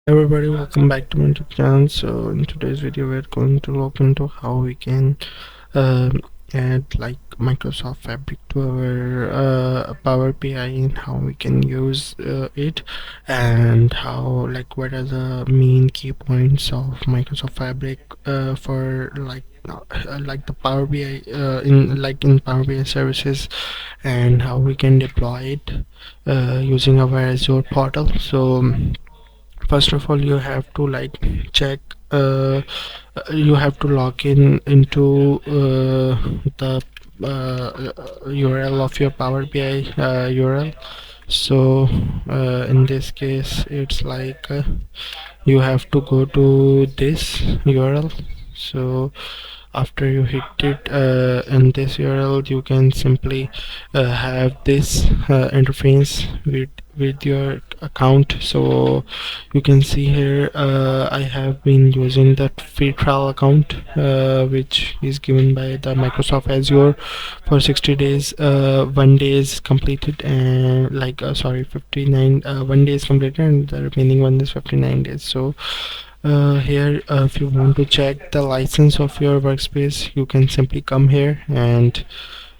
Everybody, welcome back to my YouTube channel. So in today's video we're going to look into how we can add like Microsoft Fabric to our Power BI and how we can use it, and how, like, what are the main key points of Microsoft Fabric for like the Power BI in Power BI services, and how we can deploy it using our Azure portal. So first of all, you have to like check you have to log in into the URL of your Power BI URL. So in this case it's like you have to go to this URL. So after you hit it in this URL, you can simply have this interface with your account. So you can see here I have been using that free trial account which is given by the Microsoft Azure for 60 days. 1 day is completed, and like sorry 59 1 day is completed and the remaining one is 59 days. So here if you want to check the license of your workspace, you can simply come here and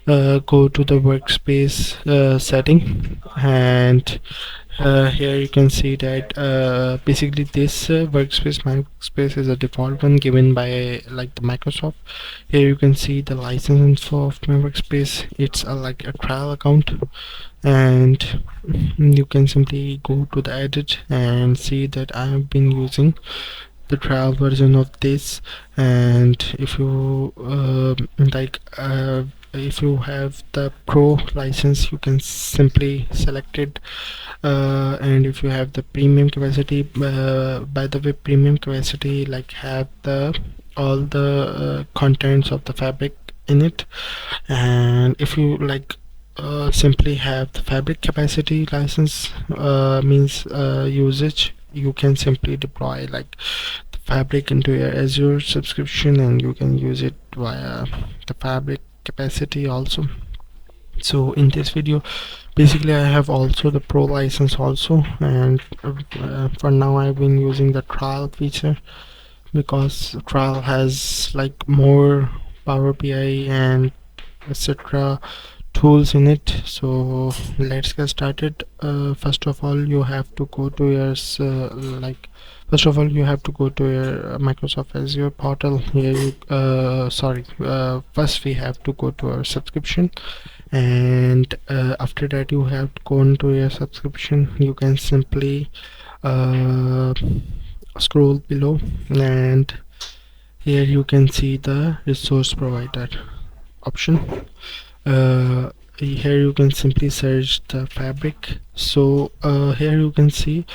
go to the workspace setting, and here you can see that basically this workspace, my workspace, is a default one given by like the Microsoft. Here you can see the license info of my workspace. It's like a trial account, and you can simply go to the edit and see that I have been using the trial version of this. And if you if you have the pro license, you can simply select it, and if you have the premium capacity, by the way, premium capacity like have the all the contents of the Fabric in it. And if you like simply have the Fabric capacity license, means usage, you can simply deploy like the Fabric into your Azure subscription, and you can use it via the Fabric capacity also. So in this video basically I have also the pro license also, and for now I've been using the trial feature because trial has like more Power BI and etc tools in it. So let's get started. First of all you have to go to your first of all you have to go to your Microsoft Azure portal. Here you first we have to go to our subscription, and after that you have to go into your subscription. You can simply uh, scroll below, and here you can see the resource provider option. Here you can simply search the Fabric. So here you can see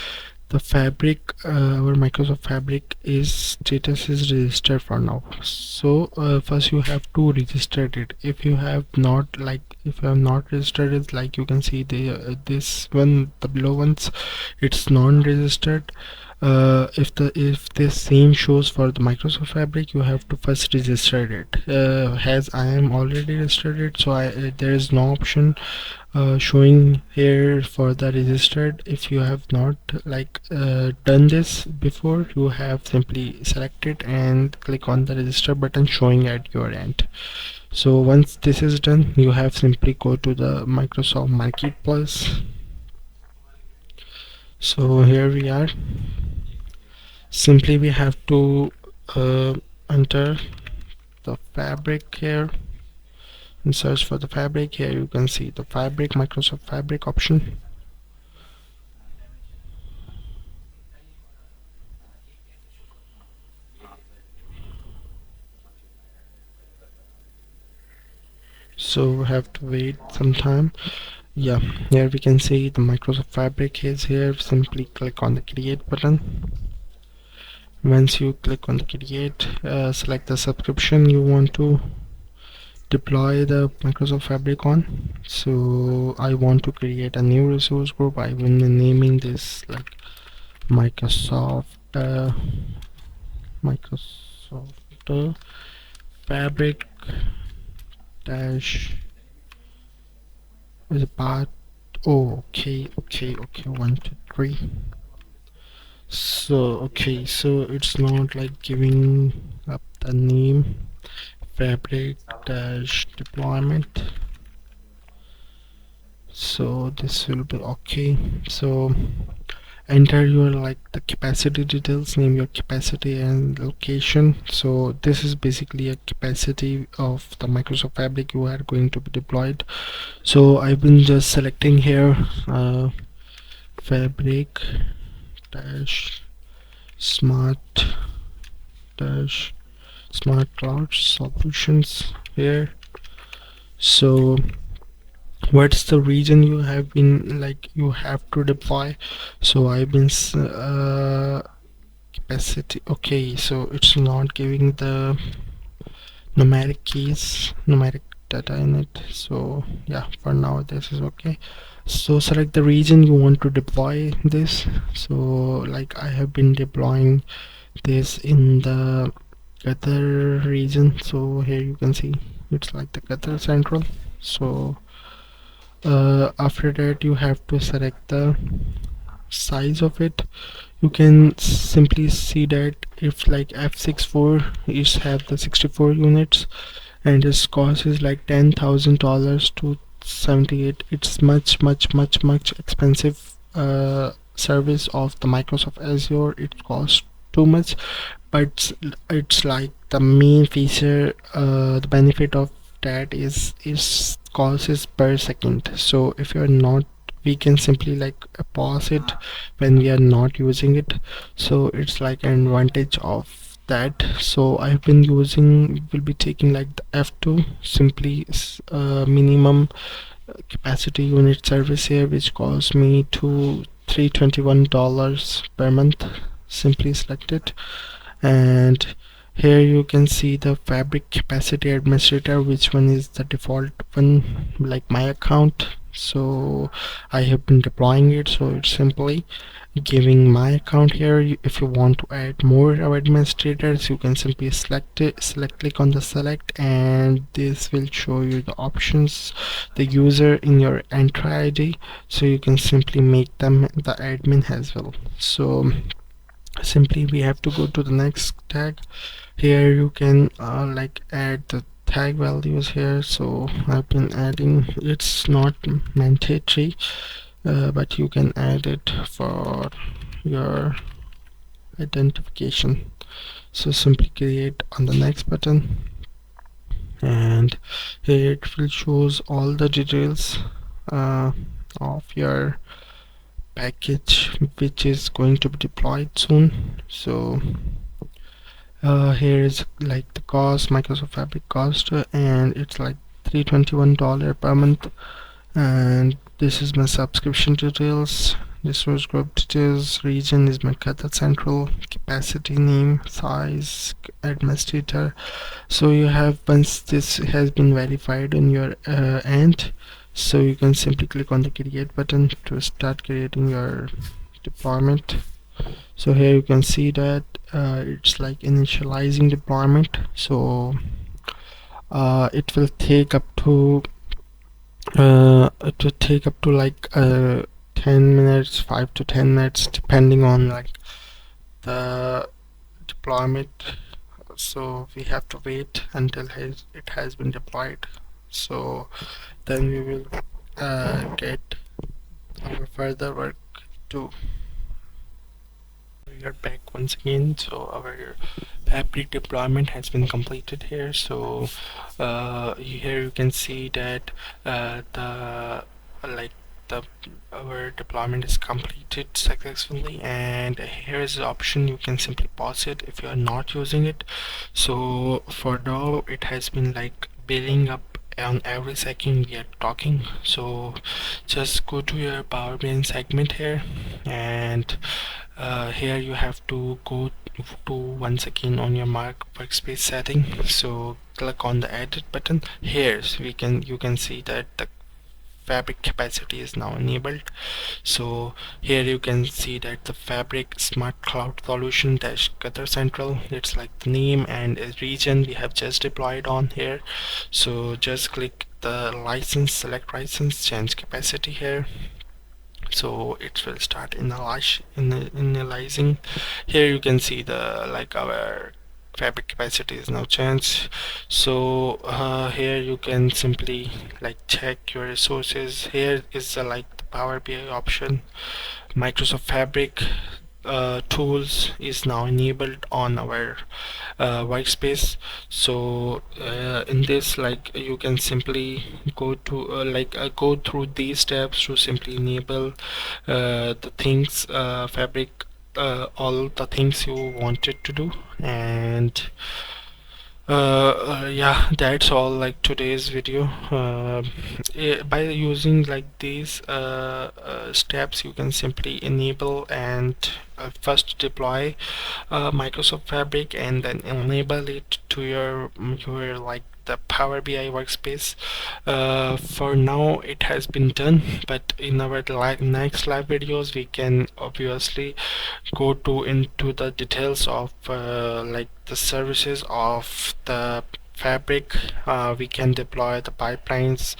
the Fabric, our Microsoft Fabric is status is registered for now. So first you have to register it. If you have not registered it, like you can see the this one, the below ones, it's non-registered. If this same shows for the Microsoft Fabric, you have to first register it. As I am already registered it, so there is no option showing here for the registered. If you have not done this before, you have simply select it and click on the register button showing at your end. So once this is done, you have simply go to the Microsoft Marketplace. So here we are. Simply we have to enter the Fabric here and search for the Fabric. Here you can see the Fabric, Microsoft Fabric option. So we have to wait some time. Yeah, here we can see the Microsoft Fabric is here. Simply click on the create button. Once you click on the create, select the subscription you want to deploy the Microsoft Fabric on. So I want to create a new resource group. I will be naming this like Microsoft Fabric dash is a part Oh, okay, 1 2 3. So okay, so it's not like giving up the name fabric dash deployment. So this will be okay. So enter your like the capacity details, name your capacity and location. So this is basically a capacity of the Microsoft Fabric you are going to be deployed. So I've been just selecting here fabric dash smart dash smart cloud solutions here. So what's the reason you have been like you have to deploy? So I've been capacity. Okay, so it's not giving the numeric data in it. So yeah, for now this is okay. So select the region you want to deploy this. So like I have been deploying this in the Qatar region. So here you can see it's like the Qatar central. So after that you have to select the size of it. You can simply see that if like F64 is have the 64 units and its cost is like $10,000 to 78, it's much expensive service of the Microsoft Azure. It costs too much, but it's like the main feature, the benefit of that is cost is per second. So if you're not, we can simply like pause it when we are not using it. So it's like an advantage of that. So I've been using, will be taking like the F2 simply minimum capacity unit service here, which costs me to $321 per month. Simply select it, and here you can see the fabric capacity administrator, which one is the default one, like my account. So I have been deploying it, so it's simply giving my account here. If you want to add more administrators, you can simply click on the select, and this will show you the options, the user in your enter ID, so you can simply make them the admin as well. So simply we have to go to the next tag. Here you can like add the tag values here. So I've been adding, it's not mandatory, but you can add it for your identification. So simply create on the next button, and here it will shows all the details of your package which is going to be deployed soon. So here is like the cost, Microsoft Fabric cost, and it's like $321 per month. And this is my subscription details, resource group details, region is my Qatar Central, capacity, name, size, administrator. So you have, once this has been verified in your end, so you can simply click on the create button to start creating your deployment. So here you can see that it's like initializing deployment. So it will take up to like 10 minutes, 5 to 10 minutes, depending on like the deployment. So we have to wait until it has been deployed. So then we will get our further work to. We are back once again. So our fabric deployment has been completed here. So here you can see that the like the our deployment is completed successfully, and here is the option, you can simply pause it if you are not using it. So for now it has been like building up on every second we are talking. So just go to your Power BI segment here, and here you have to go to once again on your workspace setting. So click on the edit button here, so you can see that the fabric capacity is now enabled. So here you can see that the fabric smart cloud solution dash Qatar Central, it's like the name and a region we have just deployed on here. So just click the license, select license, change capacity here. So it will start analyzing. Here you can see the like our fabric capacity is now changed. So here you can simply like check your resources. Here is the like the Power BI option. Microsoft Fabric tools is now enabled on our workspace. So in this, like you can simply go to go through these steps to simply enable the things fabric, all the things you wanted to do. And yeah, that's all like today's video. By using like these steps, you can simply enable and first deploy Microsoft Fabric and then enable it to your like the Power BI workspace. For now it has been done, but in our next live videos we can obviously go to into the details of like the services of the fabric. We can deploy the pipelines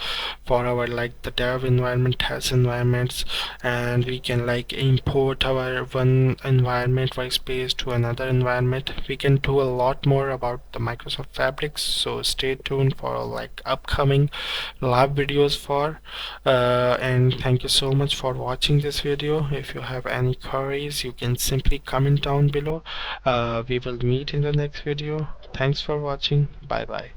for our like the dev environment, test environments, and we can like import our one environment workspace to another environment. We can do a lot more about the Microsoft Fabric, so stay tuned for like upcoming live videos for and thank you so much for watching this video. If you have any queries, you can simply comment down below. We will meet in the next video. Thanks for watching. Bye bye.